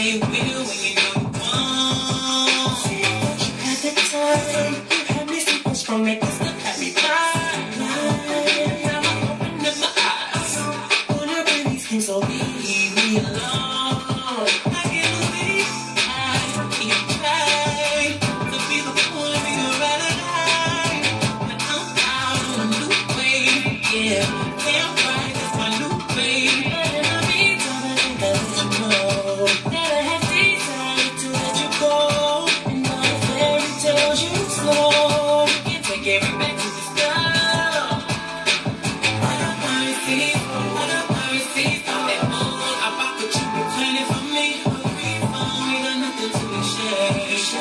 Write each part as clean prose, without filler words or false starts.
stay with you when you know you want. You had the time, you had me sleeping strong, make us look at me blind. Now I'm opening up my eyes. Wanna bring these things, so leave me alone. I can't believe I keep trying to be the one for your right life. But I'm out on a new way, yeah. Damn right, that's my new way. But in the meantime, I think I'll let you know that I have decided to let you go. And all the fairy tales you told, you can take every back to the start. I got my receipts, I got my receipts. All that moon I bought, but you returning for me. We got nothing to exchange.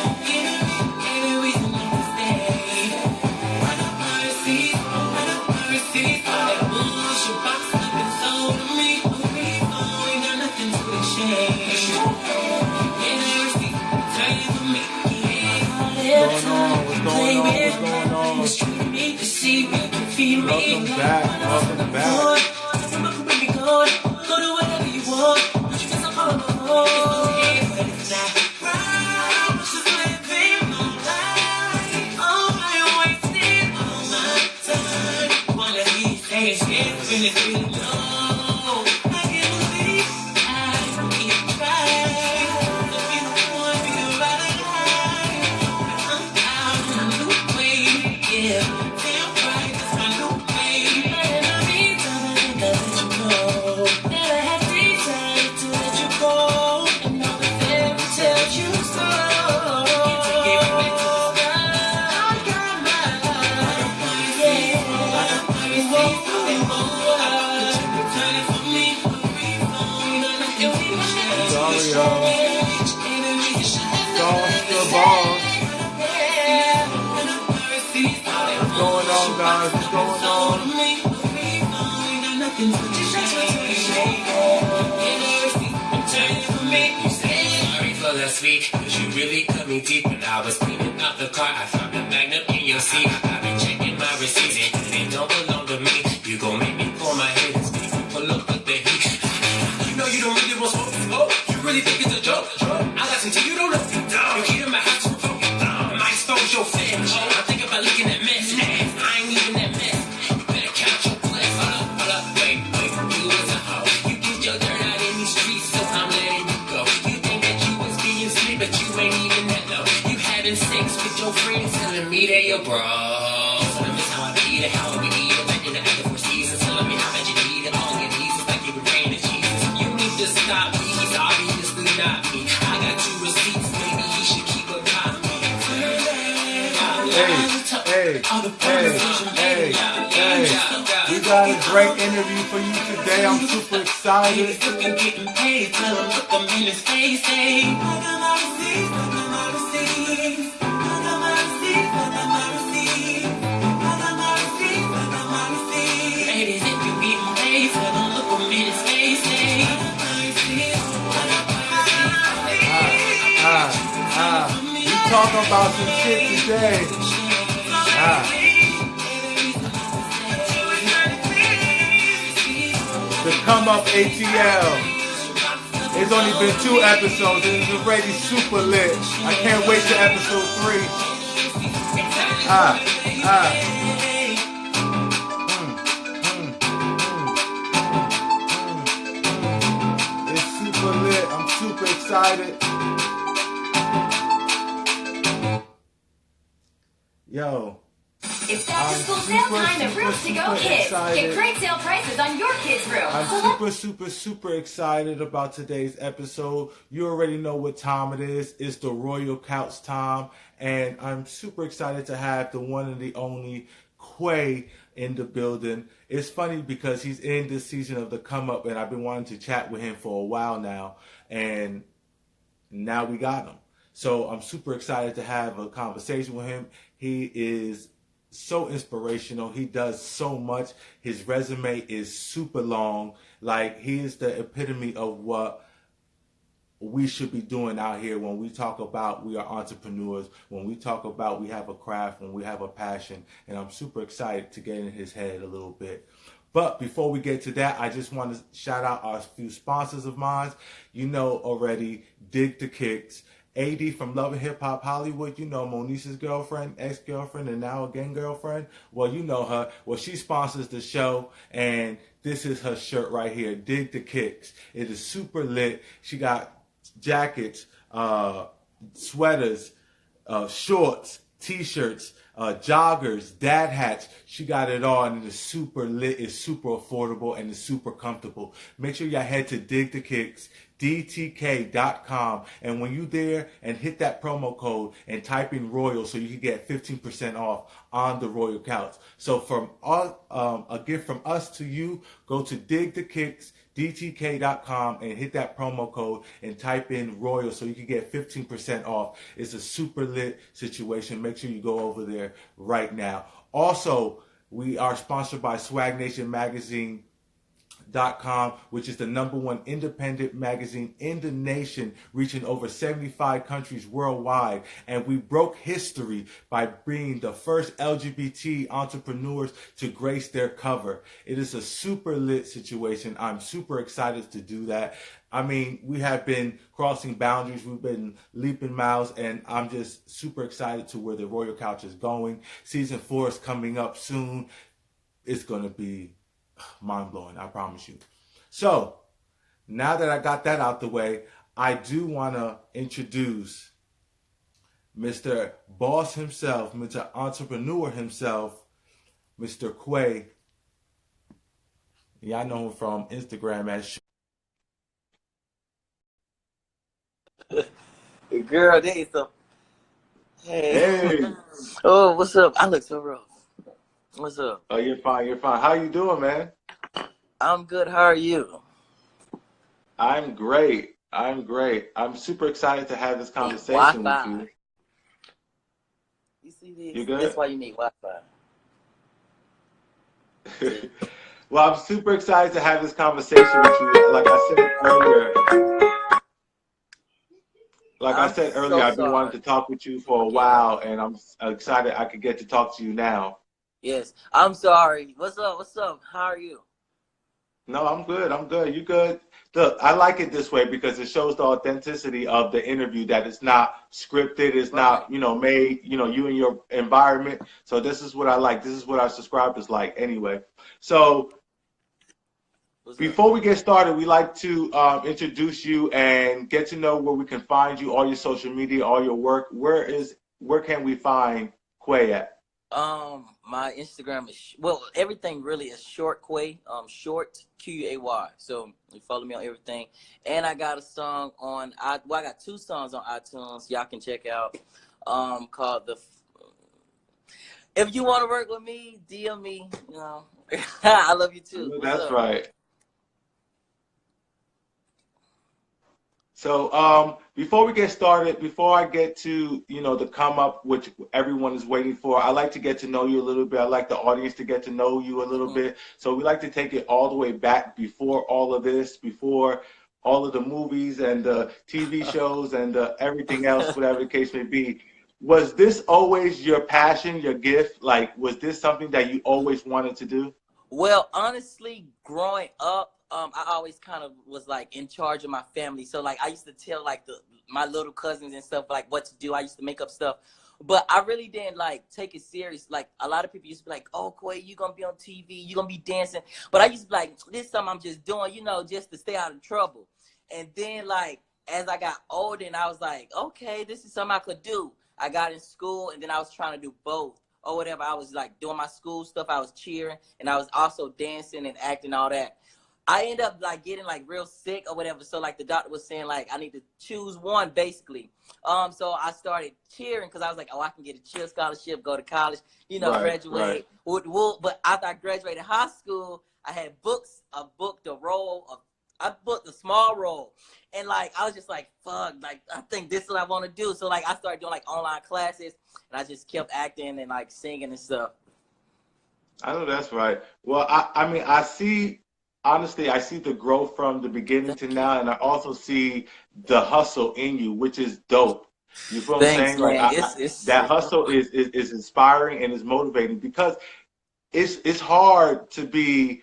Any reason not to stay. I got my receipts, I got my receipts. All that bullshit boxed up and sold to me. We got nothing to exchange. Any receipt, returning for me. What's going on? Mistreat me, deceive me, feed me. Welcome back. Go do whatever you want. But you just call my phone. But it's not right. I'm just living my life. Oh, I wasted all my time. One of these days, it's really low. I can't believe I keep trying to be the one for your right life. I'm out on a new way, yeah. Damn right, that's my new way. But in the meantime, I think I'll let you know that I have decided to let you go. And all the fairy tales you told, you take everything to the start. I got my life, yeah. I got my receipts, and more. I bought that you returning for me. We got nothing to exchange. Sorry, y'all. Sauce the boss. What's going on, guys? What's going on? Sorry for last week, cause you really cut me deep. When I was cleaning out the car, I found a magnet in your seat. I been checking my receipts, and they don't belong to me. You gon' make me pull my head and speak. You pull up with the heat. You know you don't really want smoke. Oh, you really think it's a joke? I got some tea you don't know. You keep in my house to provoke. I might expose your fetish. I'm thinking about looking at mess. I ain't even that mess. You better count your bless. Hold up, wait. You was a hoe. You get your dirt out in these streets, so I'm letting you go. You think that you was being sweet, but you ain't even that low. You having sex with your friends, telling me they your bros. Telling me how I beat it, how we eat it, back in the after 4 seasons. Telling me how much you need it, all your needs is like you been praying to Jesus. You need to stop me, he's obviously not me. I got 2 receipts, maybe he should keep a copy. Hey. We got a great interview for you today. I'm super excited. He's looking, getting paid, tell him, look him in his face, say, I got my receipts, I got my receipts. I got my receipts, I got my receipts. I got my receipts, I got my receipts. Ladies, if you getting paid, tell him, look him in his face, say, I got my receipts, I got my receipts. We talking about some shit today. The Come Up ATL. It's only been 2 episodes and it's already super lit. I can't wait to episode 3. It's super lit. I'm super excited. Yo. It's back to school sale time at Rooms to Go Kids. Get great sale prices on your kids' room. I'm super excited about today's episode. You already know what time it is. It's the Royal Couch time. And I'm super excited to have the one and the only Quay in the building. It's funny because he's in this season of the Come Up, and I've been wanting to chat with him for a while now. And now we got him. So I'm super excited to have a conversation with him. He is so inspirational. He does so much. His resume is super long. Like, he is the epitome of what we should be doing out here when we talk about we are entrepreneurs, when we talk about we have a craft, when we have a passion. And I'm super excited to get in his head a little bit. But before we get to that, I just want to shout out our few sponsors of mine. You know already, Dig the Kicks. AD from Love and Hip Hop Hollywood, you know Monice's girlfriend, ex-girlfriend, and now again girlfriend. Well, you know her. Well, she sponsors the show, and this is her shirt right here, Dig the Kicks. It is super lit. She got jackets, sweaters, shorts, t-shirts, joggers, dad hats. She got it all, and it is super lit, it's super affordable, and it's super comfortable. Make sure y'all head to Dig the Kicks, DTK.com, and when you there and hit that promo code and type in Royal so you can get 15% off on the Royal Couch. So from a gift from us to you, go to Dig the Kicks, DTK.com, and hit that promo code and type in Royal so you can get 15% off. It's a super lit situation. Make sure you go over there right now. Also, we are sponsored by Swag Nation Magazine. .com, which is the #1 independent magazine in the nation, reaching over 75 countries worldwide. And we broke history by being the first LGBT entrepreneurs to grace their cover. It is a super lit situation. I'm super excited to do that. I mean, we have been crossing boundaries. We've been leaping miles, and I'm just super excited to where the Royal Couch is going. Season 4 is coming up soon. It's going to be mind-blowing, I promise you. So, now that I got that out the way, I do want to introduce Mr. Boss himself, Mr. Entrepreneur himself, Mr. Quay. Y'all know him from Instagram as Girl, there is some. Hey. Oh, what's up? I look so rough. What's up? Oh, you're fine, you're fine. How you doing, man? I'm good. How are you? I'm great. I'm great. I'm super excited to have this conversation Wi-Fi. with you. You see this? You good? That's why you need Wi-Fi. Well, I'm super excited to have this conversation with you. Like I said earlier, I've been wanting to talk with you for a while, and I'm excited I could get to talk to you now. Yes, I'm sorry. What's up? What's up? How are you? No, I'm good. I'm good. You good? Look, I like it this way because it shows the authenticity of the interview, that it's not scripted, it's not, made, you and your environment. So this is what I like. This is what our subscribers like anyway. So before we get started, we like to introduce you and get to know where we can find you, all your social media, all your work. Where can we find Quay at? My Instagram is everything really is short Quay, short Quay. So you follow me on everything, and I got a song on I got 2 songs on iTunes. Y'all can check out. Called If you want to work with me, DM me. I love you too. That's right. So before we get started, before I get to, the come up, which everyone is waiting for, I like to get to know you a little bit. I like the audience to get to know you a little bit. So we like to take it all the way back before all of this, before all of the movies and the TV shows and everything else, whatever the case may be. Was this always your passion, your gift? Like, was this something that you always wanted to do? Well, honestly, growing up, I always kind of was like in charge of my family. So like I used to tell like my little cousins and stuff like what to do. I used to make up stuff, but I really didn't like take it serious. Like a lot of people used to be like, "Oh, Quay, you gonna be on TV? You gonna be dancing?" But I used to be like, "This is something I'm just doing, just to stay out of trouble." And then like as I got older, and I was like, "Okay, this is something I could do." I got in school, and then I was trying to do both or whatever. I was like doing my school stuff. I was cheering, and I was also dancing and acting, all that. I ended up like getting like real sick or whatever. So like the doctor was saying like I need to choose one basically. So I started cheering because I was like, oh, I can get a cheer scholarship, go to college, graduate. Right. But after I graduated high school, I had books. I booked a small role. And like I was just like, fuck, like I think this is what I want to do. So like I started doing like online classes, and I just kept acting and like singing and stuff. I know that's right. Well, I mean, honestly, I see the growth from the beginning to now, and I also see the hustle in you, which is dope. You feel what I'm saying? Like that hustle is inspiring and is motivating, because it's hard to be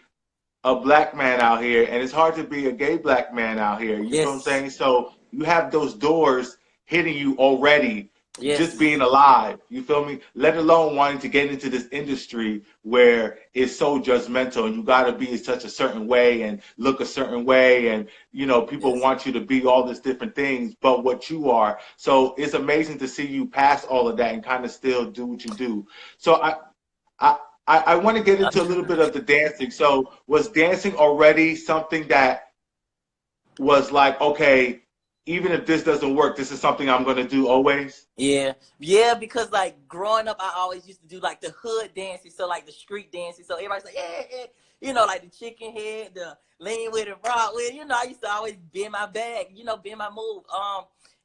a black man out here, and it's hard to be a gay black man out here. You feel what I'm Yes. saying? So you have those doors hitting you already, just Yes. being alive. You feel me? Let alone wanting to get into this industry where it's so judgmental, and you got to be in such a certain way and look a certain way, and you know people Yes. want you to be all these different things, but what you are. So it's amazing to see you pass all of that and kind of still do what you do. So I, I want to get into a little bit of the dancing. So was dancing already something that was like, okay, even if this doesn't work, this is something I'm going to do always? Yeah, yeah, because like growing up, I always used to do like the hood dances, so like the street dances. So everybody's like, yeah, yeah, you know, like the chicken head, the lean with it, rock with it. You know, I used to always bend my bag, you know, bend my move.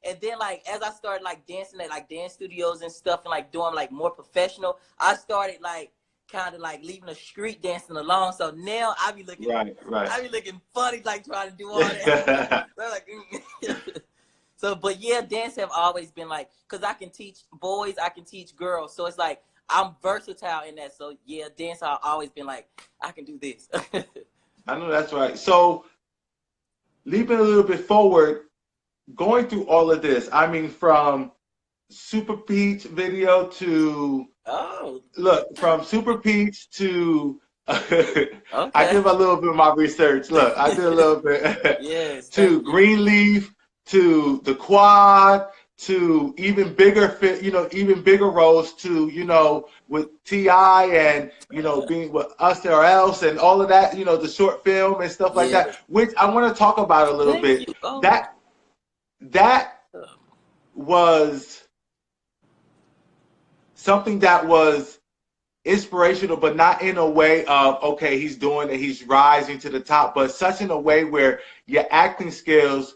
And then like as I started like dancing at like dance studios and stuff, and like doing like more professional, I started like kind of like leaving the street dancing alone. So now I be looking, Right, right. I be looking funny, like trying to do all that. So like. So, but yeah, dance have always been like, cause I can teach boys, I can teach girls. So it's like, I'm versatile in that. So yeah, dance have always been like, I can do this. I know that's right. So leaping a little bit forward, going through all of this, I mean, from Super Peach video to, Oh, look, from Super Peach to, I okay. did a little bit of my research. Look, I did a little bit Yes, to thank you. Greenleaf, to the Quad, to even bigger fit, you know, even bigger roles, to, you know, with T.I. and, you know, being with Us or Else and all of that, you know, the short film and stuff like that, Yes, which I want to talk about a little thank you. bit. Oh, That was something that was inspirational, but not in a way of, okay, he's doing it, he's rising to the top, but such in a way where your acting skills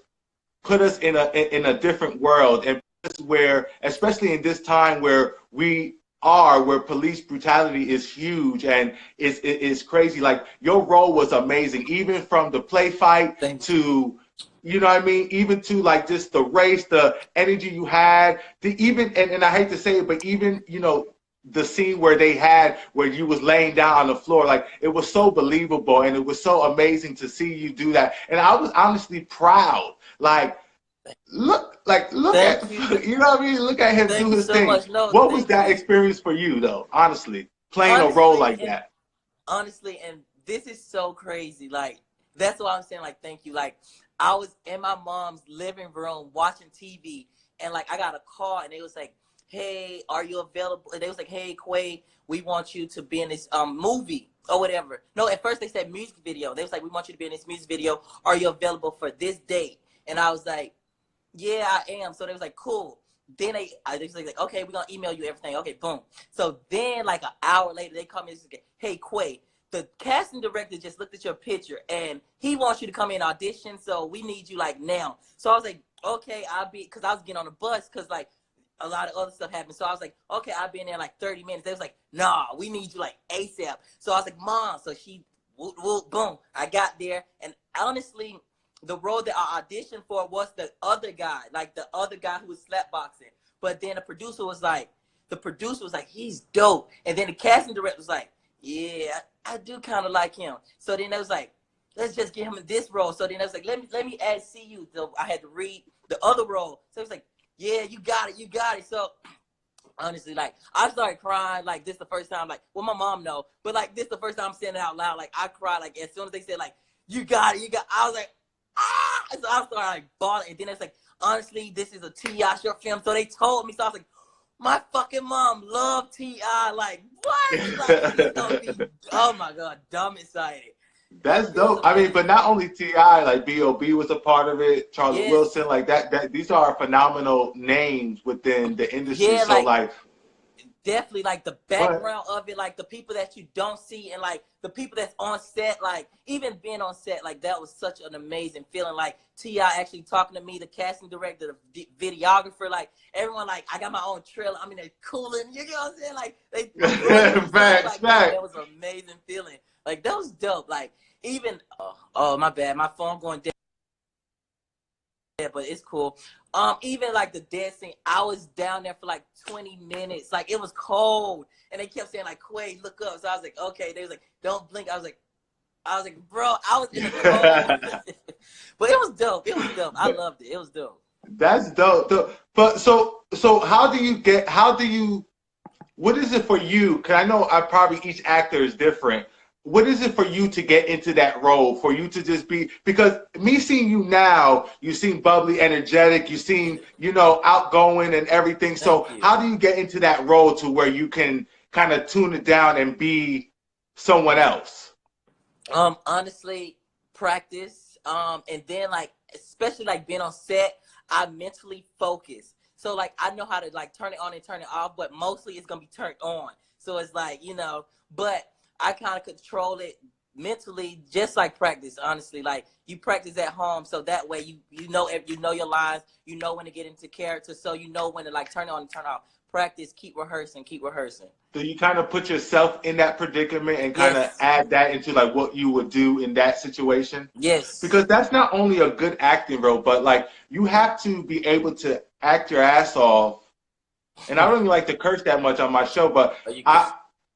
put us in a different world, and where, especially in this time where we are, where police brutality is huge and is crazy. Like your role was amazing, even from the play fight thank you. to, you know what I mean, even to like just the race, the energy you had, the even, and I hate to say it, but even, you know, the scene where they had where you was laying down on the floor, like it was so believable and it was so amazing to see you do that. And I was honestly proud. Look at, Thank you. you know what I mean? Look at him do Thank you his so thing. much. No, What was thank that you. experience for you though, honestly, playing a role Honestly, like and that? honestly, and this is so crazy. Like, that's why I'm saying, like, thank you. Like, I was in my mom's living room watching TV, and like, I got a call, and it was like, "Hey, are you available?" And they was like, "Hey, Quay, we want you to be in this movie or whatever." No, at first they said music video. They was like, "We want you to be in this music video. Are you available for this date?" And I was like, "Yeah, I am." So they was like, "Cool." Then they was like, "Okay, we're gonna email you everything." Okay, boom. So then, like an hour later, they come in and say, "Hey, Quay, the casting director just looked at your picture and he wants you to come in audition. So we need you like now." So I was like, "Okay, I'll be," because I was getting on the bus because like a lot of other stuff happened. So I was like, "Okay, I'll be in there in like 30 minutes." They was like, "Nah, we need you like ASAP." So I was like, "Mom," so she, whoop, whoop, boom. I got there, and honestly, the role that I auditioned for was the other guy, like the other guy who was slapboxing. But then the producer was like, "He's dope." And then the casting director was like, "Yeah, I do kind of like him." So then they was like, "Let's just get him in this role." So then I was like, let me add CU. So I had to read the other role. So it was like, "Yeah, you got it, you got it." So honestly, like I started crying. Like this the first time, like, well, my mom know, but like this the first time I'm saying it out loud. Like I cried. Like as soon as they said like, "You got it, you got," I was like, ah. So I started like bawling, and then it's like, honestly, this is a T.I. short film. So they told me, so I was like, my fucking mom loved T.I. Like what? Like she's gonna be, oh my god, dumb excited. That's It was dope. I mean, but amazing. not only T.I., like B.O.B. was a part of it, Charlie Yes, Wilson, like that these are phenomenal names within the industry. yeah, So like like, definitely like the but background of it, like the people that you don't see, and like the people that's on set, like even being on set, like that was such an amazing feeling. Like T.I. actually talking to me, the casting director, the videographer, like everyone, like I got my own trailer. I mean, they're cooling, you know what I'm saying? Like they recording me and stuff facts, like that. facts. That was an amazing feeling. Like that was dope. Like even oh my bad, my phone going dead. Yeah, but it's cool. Even like the dancing, I was down there for like 20 minutes. Like it was cold, and they kept saying like, "Quay, look up." So I was like, "Okay." They was like, "Don't blink." I was like, I was like, bro, I was in the cold. But it was dope. It was dope. I loved it. It was dope. That's dope. But so how do you what is it for you? Because I know probably each actor is different. What is it for you to get into that role? For you to just be, because me seeing you now, you seem bubbly, energetic, you seem, outgoing and everything. So Thank you. how do you get into that role to where you can kind of tune it down and be someone else? Honestly, practice. And then like, especially like being on set, I mentally focus. So like I know how to like turn it on and turn it off, but mostly it's gonna be turned on. So it's like, but I kind of control it mentally, just like practice. Honestly, like you practice at home, so that way you know your lines, you know when to get into character, so you know when to like turn it on and turn it off. Practice, keep rehearsing, keep rehearsing. Do you kind of put yourself in that predicament and kind of Yes. add that into like what you would do in that situation? Yes. Because that's not only a good acting role, but like you have to be able to act your ass off. And I don't even like to curse that much on my show, but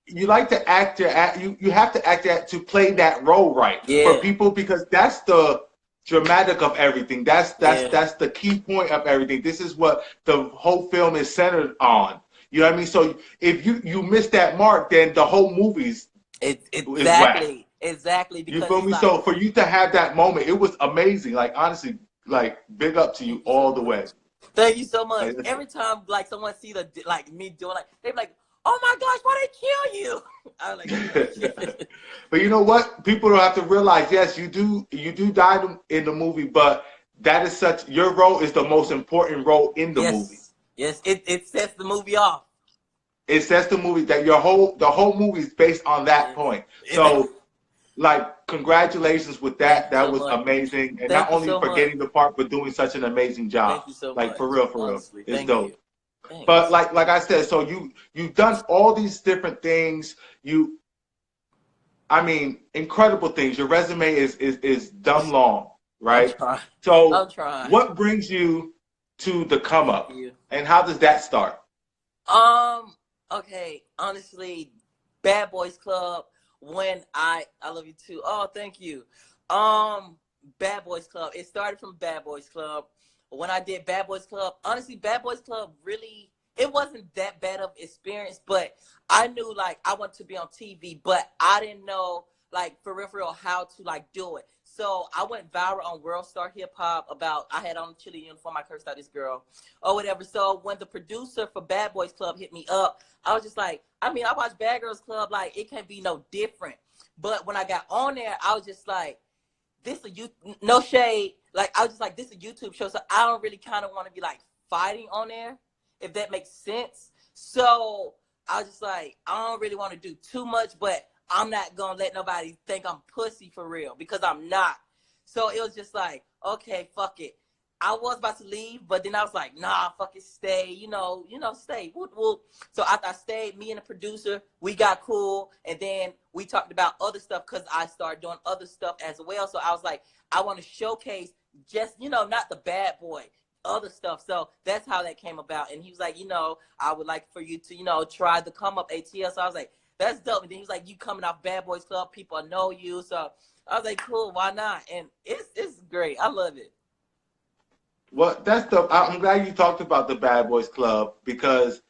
you like to act you have to act to play that role right for people, because that's the dramatic of everything. That's the key point of everything. This is what the whole film is centered on. You know what I mean? So if you miss that mark, then the whole movie's exactly. Because you feel me? Like, so for you to have that moment, it was amazing. Like honestly, like big up to you all the way. Thank you so much. Every time like someone see me doing like, they be like, "Oh my gosh, why they kill you?" I was like, but you know what? People don't have to realize. Yes, you do die in the movie, but that is your role is the most important role in the movie. Yes, it sets the movie off. It sets the movie that the whole movie is based on that point. So, like, congratulations with that. That was amazing, and not only for getting the part, but doing such an amazing job. Thank you so much. For real, honestly. it's dope. But like I said, so you've done all these different things. I mean, incredible things. Your resume is dumb long, right? So what brings you to the come up, and how does that start? Okay, honestly, Bad Boys Club. When I love you too. Oh, thank you. Bad Boys Club. It started from Bad Boys Club. When I did Bad Boys Club, honestly, Bad Boys Club really, it wasn't that bad of experience, but I knew like I wanted to be on TV, but I didn't know like for real how to like do it. So I went viral on World Star Hip Hop about I had on a chili uniform, I cursed out this girl or whatever. So when the producer for Bad Boys Club hit me up, I was just like, I mean, I watched Bad Girls Club, like it can't be no different. But when I got on there, I was just like, no shade. Like I was just like, this is a YouTube show, so I don't really kind of want to be like fighting on there, if that makes sense. So I was just like, I don't really want to do too much, but I'm not gonna let nobody think I'm pussy for real, because I'm not. So it was just like, okay, fuck it. I was about to leave, but then I was like, nah, fuck it, stay, stay. Whoop, whoop. So after I stayed, me and the producer, we got cool, and then we talked about other stuff because I started doing other stuff as well. So I was like, I want to showcase just, not the bad boy, other stuff. So that's how that came about. And he was like, I would like for you to, try the come up ATL. So I was like, that's dope. And then he was like, you coming off Bad Boys Club, people know you. So I was like, cool, why not? And it's great. I love it. Well, I'm glad you talked about the Bad Boys Club, because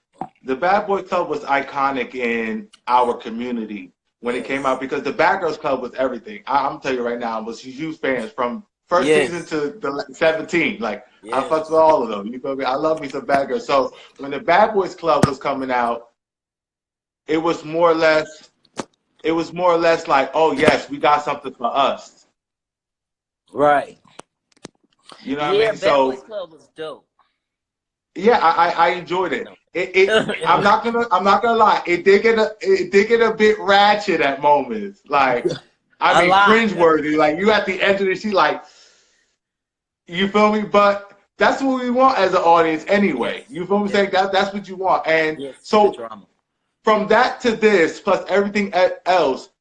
the Bad Boys Club was iconic in our community when it came out, because the Bad Girls Club was everything. I'm telling you right now, I was huge fans from first season to the 17. Like, I fucked with all of them. You feel me? I love me some Bad Girls. So when the Bad Boys Club was coming out, it was more or less like, oh yes, we got something for us. Right. You know what I mean? Bad Boys Club was dope. Yeah, I enjoyed it. I'm not gonna lie. It did get a bit ratchet at moments. Like, I mean, cringeworthy. Like, you at the end of the sheet, like, you feel me? But that's what we want as an audience anyway. You feel me? Saying that's what you want. And so from that to this, plus everything else,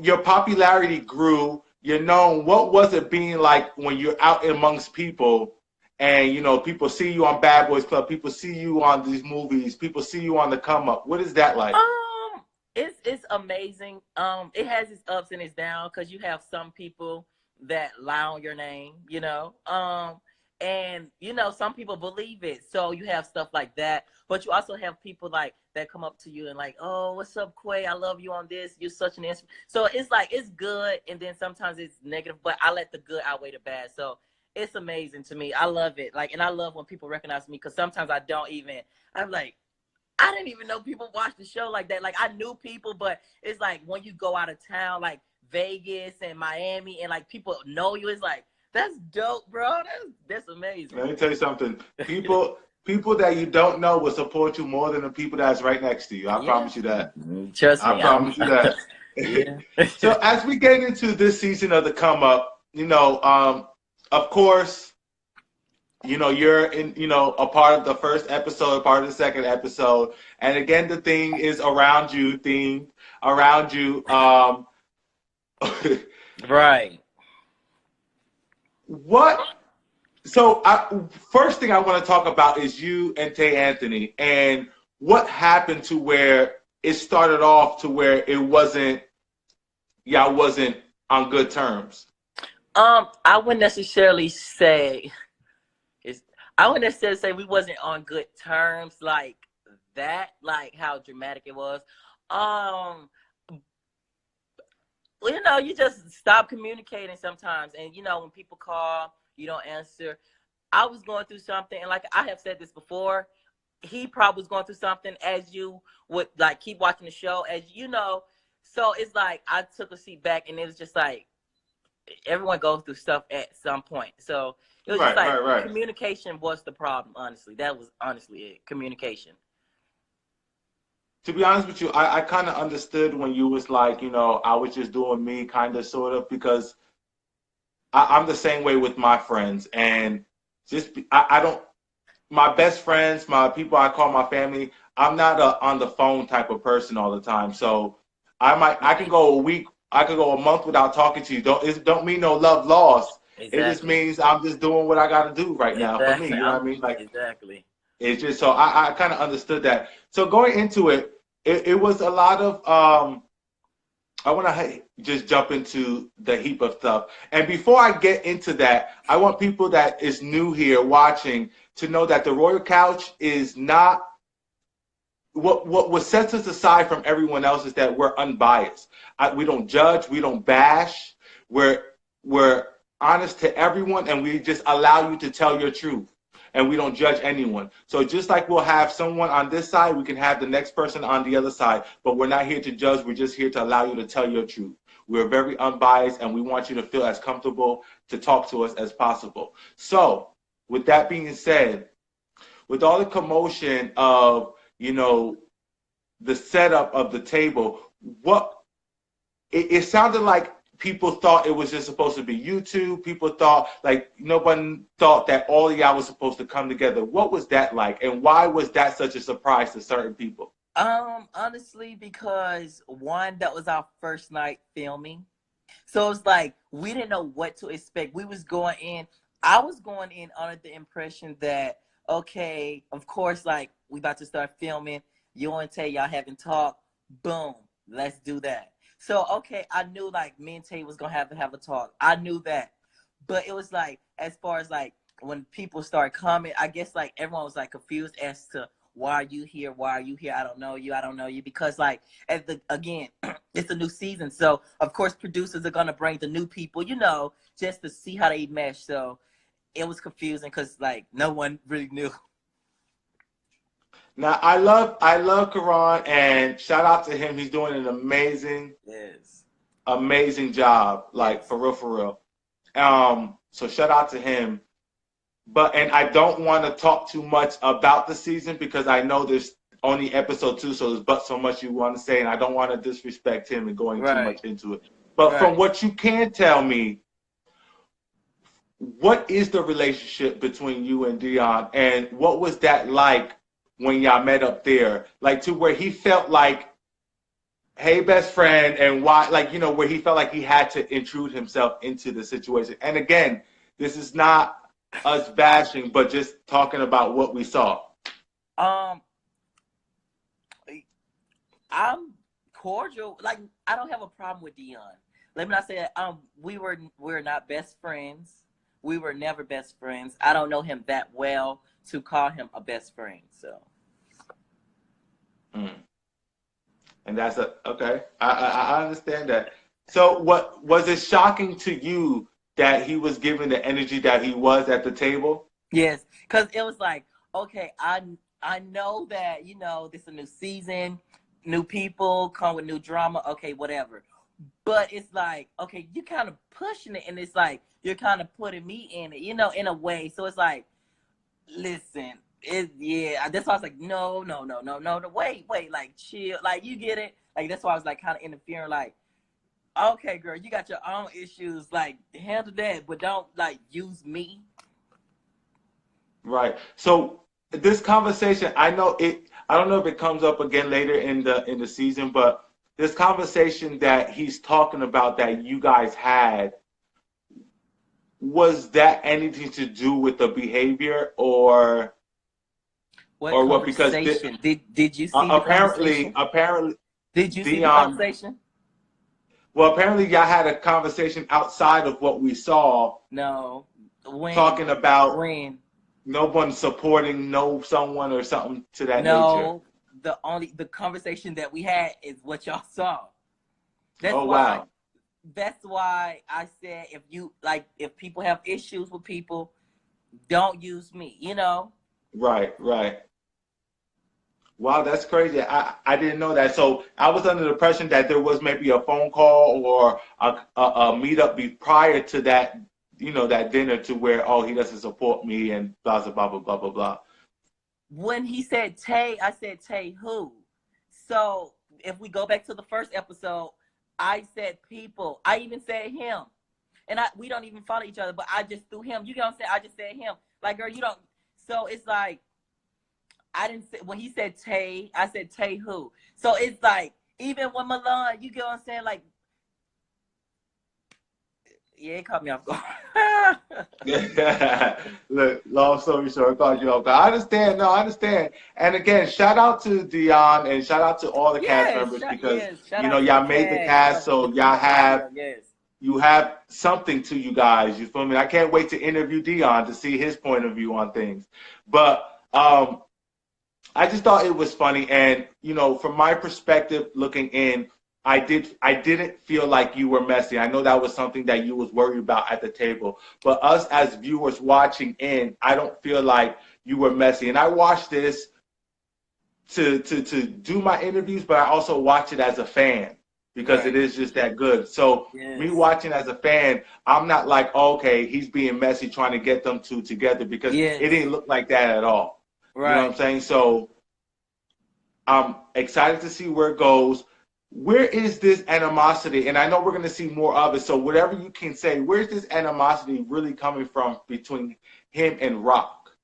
your popularity grew. You're known. What was it being like when you're out amongst people, and people see you on Bad Boys Club, people see you on these movies, people see you on the come up? What is that like? It's amazing. It has its ups and its downs because you have some people that lie on your name, and some people believe it. So you have stuff like that, but you also have people like that come up to you and like, oh, what's up, Quay? I love you on this. You're such an inspiration. So it's like it's good, and then sometimes it's negative, but I let the good outweigh the bad. So it's amazing to me. I love it. Like, and I love when people recognize me because sometimes I don't even. I'm like, I didn't even know people watched the show like that. Like I knew people, but it's like when you go out of town, like Vegas and Miami, and like people know you, it's like that's dope, bro. That's amazing. Let me tell you something. People that you don't know will support you more than the people that's right next to you. I promise you that. Trust me. I promise you that. Yeah. So as we get into this season of the come up, of course, you're in, a part of the first episode, a part of the second episode. And again, the thing is themed around you. Right. First thing I want to talk about is you and Tay Anthony and what happened to where it started off to where y'all wasn't on good terms. I wouldn't necessarily say we wasn't on good terms like that, like how dramatic it was. You just stop communicating sometimes, and when people call, you don't answer. I was going through something, and like I have said this before, he probably was going through something as you would like keep watching the show, as you know. So it's like I took a seat back, and it was just like everyone goes through stuff at some point. So it was just like right. Communication was the problem, honestly. That was honestly it. Communication. To be honest with you, I kind of understood when you was like, I was just doing me kind of sort of because I'm the same way with my friends. And I don't, my best friends, my people I call my family, I'm not on the phone type of person all the time. So I can go a week, I could go a month without talking to you. It don't mean no love lost. Exactly. It just means I'm just doing what I got to do right now for me. You know what I mean? Like exactly. It's just so I kind of understood that. So going into it was a lot of I want to just jump into the heap of stuff. And before I get into that, I want people that is new here watching to know that the Royal Couch is not what sets us aside from everyone else is that we're unbiased. We don't judge, we don't bash. We're honest to everyone, and we just allow you to tell your truth. And we don't judge anyone. So just like we'll have someone on this side, we can have the next person on the other side. But we're not here to judge. We're just here to allow you to tell your truth. We're very unbiased, and we want you to feel as comfortable to talk to us as possible. So with that being said, with all the commotion of, the setup of the table, it sounded like people thought it was just supposed to be you two. People thought, like, no one thought that all of y'all was supposed to come together. What was that like? And why was that such a surprise to certain people? Honestly, because one, that was our first night filming. So it's like, we didn't know what to expect. I was going in under the impression that, okay, of course, like, we about to start filming. You and Tay, y'all haven't talked. Boom, let's do that. So, okay, I knew, like, me and Tay was going to have a talk. I knew that. But it was, like, as far as, like, when people start coming, I guess, like, everyone was, like, confused as to why are you here? Why are you here? I don't know you. Because, like, again, it's a new season. So, of course, producers are going to bring the new people, just to see how they mesh. So, it was confusing because, like, no one really knew. Now, I love Karan, and shout out to him. He's doing an amazing job, like, for real. So shout out to him. And I don't want to talk too much about the season because I know there's only episode 2, so there's but so much you want to say, and I don't want to disrespect him and going too much into it. But from what you can tell me, what is the relationship between you and Dion, and what was that like when y'all met up there? Like, to where he felt like, hey, best friend, and why, like, where he felt like he had to intrude himself into the situation. And again, this is not us bashing, but just talking about what we saw. cordial. Like, I don't have a problem with Dion. Let me not say that. We're not best friends. We were never best friends. I don't know him that well to call him a best friend. So. And that's okay. I understand that. So what was it shocking to you that he was giving the energy that he was at the table? Yes, because it was like, okay, I know that, this is a new season, new people come with new drama, okay, whatever. But it's like, okay, you kind of pushing it, and it's like you're kind of putting me in it, in a way. So it's like, listen, that's why I was like, no, wait, like chill, like you get it, like that's why I was like kind of interfering, like, okay, girl, you got your own issues, like handle that, but don't like use me. Right. So this conversation, I know it. I don't know if it comes up again later in the season, but this conversation that he's talking about that you guys had, was that anything to do with the behavior or What what? Because conversation? Did you see the conversation? Apparently, Did you see the Dion. conversation? Well, apparently, y'all had a conversation outside of what we saw. No. When? Talking about When? no one supporting someone or something to that nature. No. The conversation that we had is what y'all saw. Wow. That's why I said if people have issues with people, don't use me, Right. Wow, that's crazy. I didn't know that. So I was under the impression that there was maybe a phone call or a meetup prior to that, that dinner to where, oh, he doesn't support me and blah, blah, blah, blah, blah, blah. When he said Tay, I said Tay who? So if we go back to the first episode, I said people. I even said him. And we don't even follow each other, but I just threw him. You get what I'm saying? I just said him. Like, girl, you don't. So it's like, I didn't say, when he said Tay, I said Tay who? So it's like, even when Milan, you get what I'm saying? Like, yeah, it caught me off guard. Look, long story short, I caught you off guard. I understand. And again, shout out to Dion and shout out to all the cast members because, y'all made the cast, so y'all have, you have something to you guys. You feel me? I can't wait to interview Dion to see his point of view on things. But I just thought it was funny. And, from my perspective looking in, I didn't feel like you were messy. I know that was something that you was worried about at the table. But us as viewers watching in, I don't feel like you were messy. And I watched this to do my interviews, but I also watch it as a fan because it is just that good. So me watching as a fan, I'm not like, oh, okay, he's being messy trying to get them two together because it didn't look like that at all. Right. You know what I'm saying? So I'm excited to see where it goes. Where is this animosity? And I know we're going to see more of it. So whatever you can say, where's this animosity really coming from between him and Rock?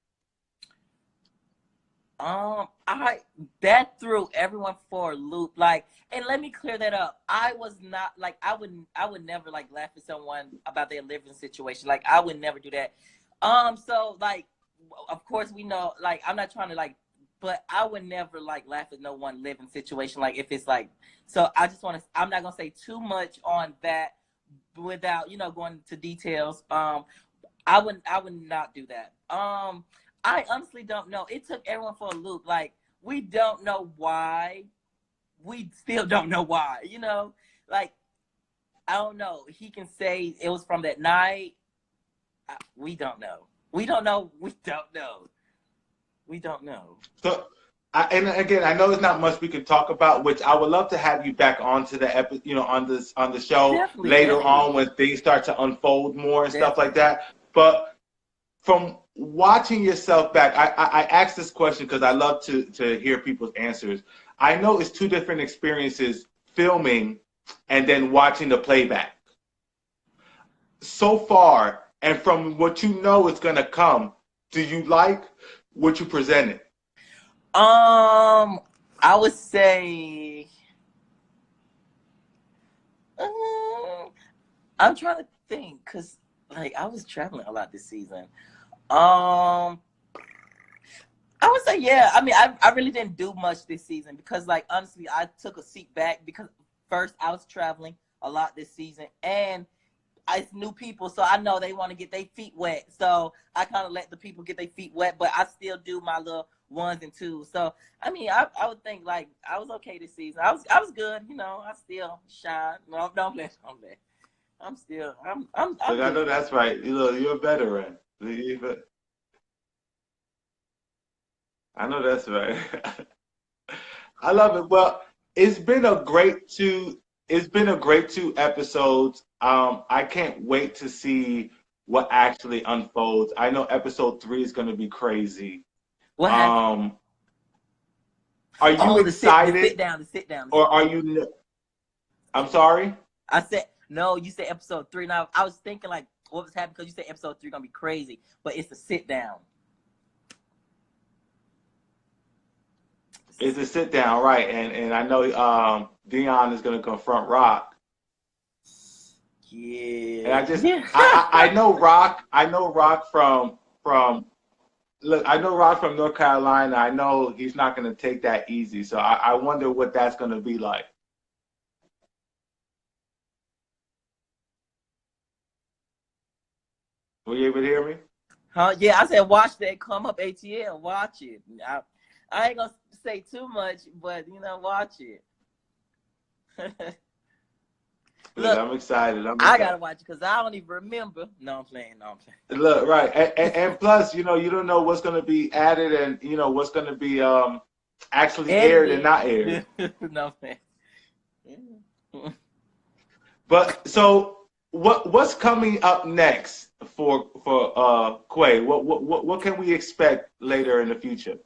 That threw everyone for a loop. Like, and let me clear that up. I was not like, I would never like laugh at someone about their living situation. Like, I would never do that. So like, of course we know, like, I'm not trying to like, but I would never like laugh at no one living situation. Like, if it's like, so I just want to, I'm not going to say too much on that without, going into details. I would not do that. I honestly don't know. It took everyone for a loop. Like, we don't know why. We still don't know why, Like, I don't know. He can say it was from that night. We don't know. We don't know. So, and again, I know there's not much we can talk about, which I would love to have you back onto the on the show later on when things start to unfold more and stuff like that. But from watching yourself back, I asked this question because I love to hear people's answers. I know it's two different experiences, filming and then watching the playback. So far, and from what you know is going to come, do you like what you presented? I would say, I'm trying to think, cause like I was traveling a lot this season. I I would say, yeah. I mean, I really didn't do much this season because, like, honestly, I took a seat back because first I was traveling a lot this season, and it's new people, so I know they want to get their feet wet. So I kind of let the people get their feet wet, but I still do my little ones and twos. So I mean, I would think like I was okay this season. I was good, you know. I still shine. No, don't bless. I'm still. I'm Look, I know good. that's right. You're a veteran. I know that's right. I love it. Well, it's been a great two. It's been a great two episodes. I can't wait to see what actually unfolds. I know episode 3 is going to be crazy. What happened? Um, are you Oh, the sit excited down, the sit down, the or sit are down. you? I'm sorry. I said no. You said episode 3. Now I was thinking like what was happening because you said episode 3 gonna be crazy, but it's a sit down. It's a sit down, right? And I know Dion is going to confront Rock. And Yeah. I just Yeah. I know Rock. I know Rock from look. I know Rock from North Carolina. I know he's not going to take that easy. So I wonder what that's going to be like. Were you able to hear me? Huh? Yeah, I said watch that come up ATL. Watch it. I ain't gonna say too much, but you know, watch it. Look, Look, I'm excited. I'm I excited. gotta watch it because I don't even remember. No, I'm playing. No, I'm playing. Look, right, and plus, you know, you don't know what's going to be added, and you know what's going to be actually aired and Edited. not aired. No, I'm playing. But so what's coming up next for Quay? What can we expect later in the future?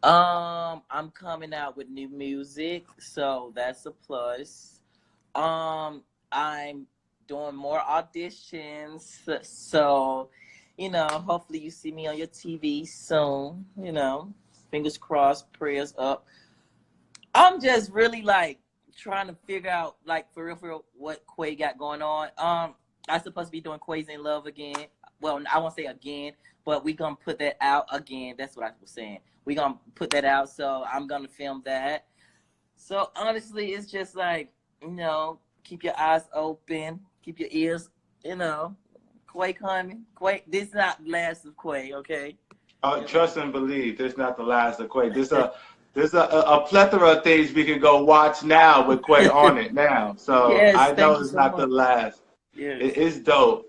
I'm coming out with new music, so that's a plus. I'm doing more auditions, so you know, hopefully you see me on your TV soon. You know, fingers crossed, prayers up. I'm just really like trying to figure out, like for real, what Quay got going on. I'm supposed to be doing Quay's in Love again. Well, I won't say again, but we gonna put that out again. That's what I was saying. We gonna put that out, so I'm gonna film that. So honestly, it's just like you know, keep your eyes open, keep your ears, you know. Quay coming. Quay, this is not last of Quay, okay? You Trust and believe. This is not the last of Quay. There's a plethora of things we can go watch now with Quay on it now. So Yes, I know thank you it's so not the much. last. Yes. It is dope.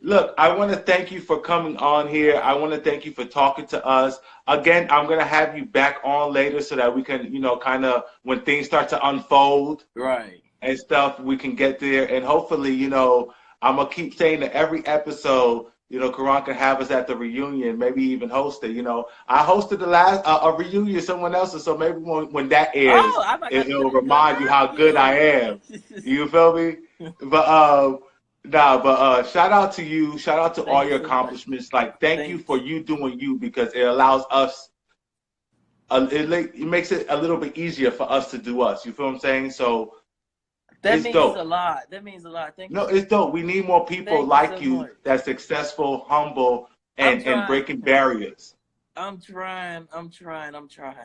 Look, I want to thank you for coming on here. I want to thank you for talking to us. Again, I'm going to have you back on later so that we can, you know, kind of when things start to unfold Right. and stuff, we can get there. And hopefully, you know, I'm going to keep saying that every episode, you know, Karan can have us at the reunion, maybe even host it. You know, I hosted the last a reunion, someone else's, so maybe when that airs, Oh, I might got to it'll put in a good remind you how word good I am. for you. You feel me? But nah, but shout out to you. Shout out to all Thank you your so much. accomplishments. Like, thank you Thank for you. you doing you because it allows us. It makes it a little bit easier for us to do us. You feel what I'm saying? So That it's means a dope. lot. That means a lot. Thank you No, so it's dope. We need more people Thank you like so you much. that's successful, humble, I'm and trying. breaking barriers. I'm trying. I'm trying. I'm trying.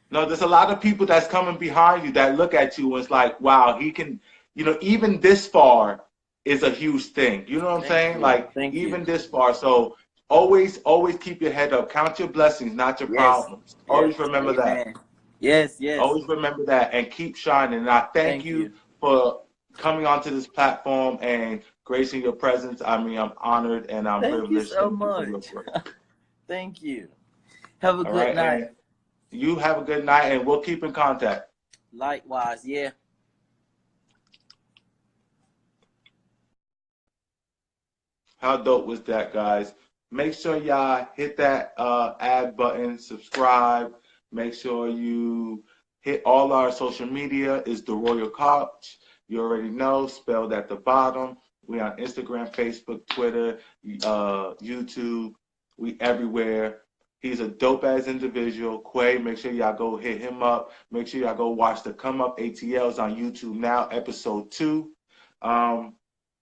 No, there's a lot of people that's coming behind you that look at you and it's like, wow, he can, you know, even this far is a huge thing. You know what I'm Thank saying? you. Like, Thank you. even this far. So always keep your head up. Count your blessings, not your Yes. problems. Yes. Always remember that. Amen. Yes. Yes. Always remember that and keep shining. And I thank Thank you you. for coming onto this platform and gracing your presence. I mean, I'm honored and I'm Thank you privileged. so Thank you for your much. work. Thank you. Have a All good right. night. And you have a good night and we'll keep in contact. Likewise. Yeah. How dope was that, guys? Make sure y'all hit that add button, subscribe. Make sure you hit all our social media. Is the Royal Couch. You already know, spelled at the bottom. We on Instagram, Facebook, Twitter, YouTube. We everywhere. He's a dope ass individual. Quay, make sure y'all go hit him up. Make sure y'all go watch the Come Up ATLs on YouTube now, episode 2. Um,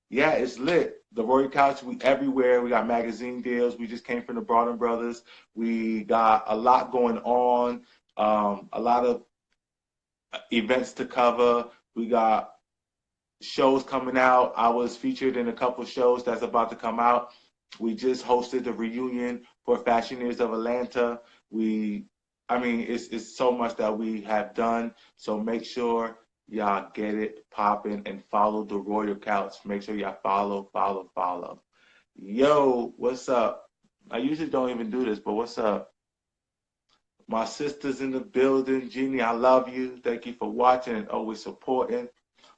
yeah, it's lit. The Royal Couch, we everywhere. We got magazine deals. We just came from the Broughton Brothers. We got a lot going on, a lot of events to cover. We got shows coming out. I was featured in a couple shows that's about to come out. We just hosted the reunion for Fashioneers of Atlanta. It's so much that we have done. So make sure y'all get it popping and follow the Royal Couch. Make sure y'all follow. Yo, what's up? I usually don't even do this, but what's up? My sister's in the building. Jeannie, I love you. Thank you for watching and always supporting.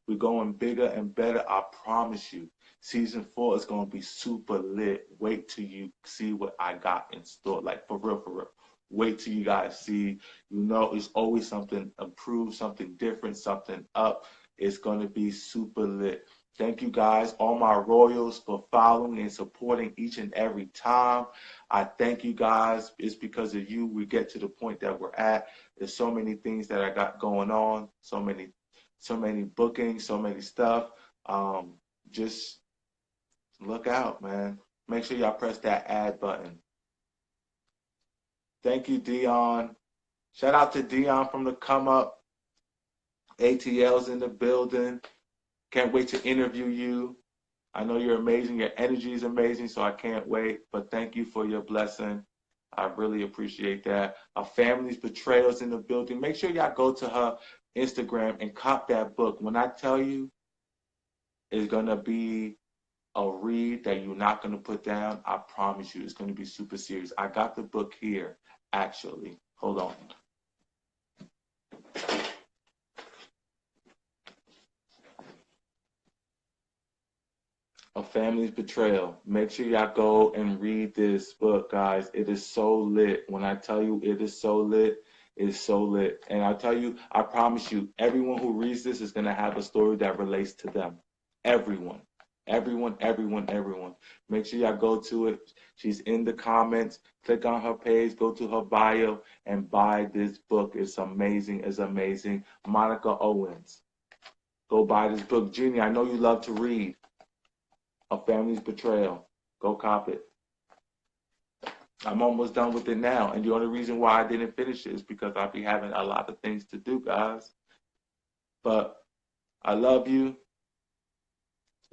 We're going bigger and better, I promise you. Season 4 is going to be super lit. Wait till you see what I got in store. Like, for real, for real. Wait till you guys see. You know, it's always something improved, something different, something up. It's going to be super lit. Thank you guys, all my royals, for following and supporting each and every time. I thank you guys. It's because of you we get to the point that we're at. There's so many things that I got going on, so many bookings, so many stuff. Just look out, man. Make sure y'all press that add button. Thank you, Dion. Shout out to Dion from the Come Up. ATL's in the building. Can't wait to interview you. I know you're amazing. Your energy is amazing, so I can't wait. But thank you for your blessing. I really appreciate that. Our family's betrayals in the building. Make sure y'all go to her Instagram and cop that book. When I tell you, it's going to be a read that you're not going to put down. I promise you, it's going to be super serious. I got the book here, actually. Hold on. A Family's Betrayal. Make sure y'all go and read this book, guys. It is so lit. When I tell you it is so lit, it's so lit. And I tell you, I promise you, everyone who reads this is going to have a story that relates to them. Everyone. Everyone. Make sure y'all go to it. She's in the comments. Click on her page, go to her bio, and buy this book. It's amazing. It's amazing. Monica Owens. Go buy this book. Jeannie, I know you love to read. A Family's Betrayal. Go cop it. I'm almost done with it now. And the only reason why I didn't finish it is because I'll be having a lot of things to do, guys. But I love you.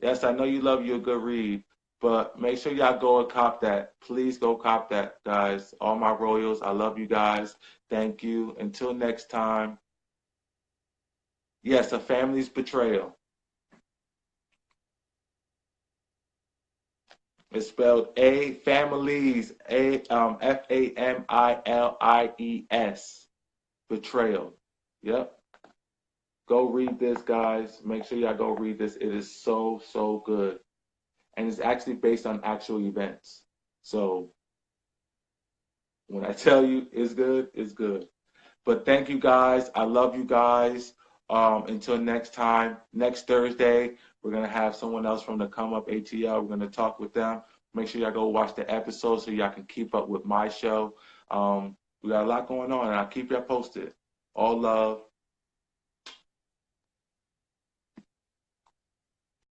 Yes, I know you love you a good read. But make sure y'all go and cop that. Please go cop that, guys. All my royals, I love you guys. Thank you. Until next time. Yes, A Family's Betrayal. It's spelled families, F-A-M-I-L-I-E-S. Betrayal. Yep. Go read this, guys. Make sure y'all go read this. It is so, so good. And it's actually based on actual events. So when I tell you it's good, it's good. But thank you, guys. I love you guys. Until next time, next Thursday, we're going to have someone else from the Come Up ATL. We're going to talk with them. Make sure y'all go watch the episode so y'all can keep up with my show. We got a lot going on, and I'll keep y'all posted. All love.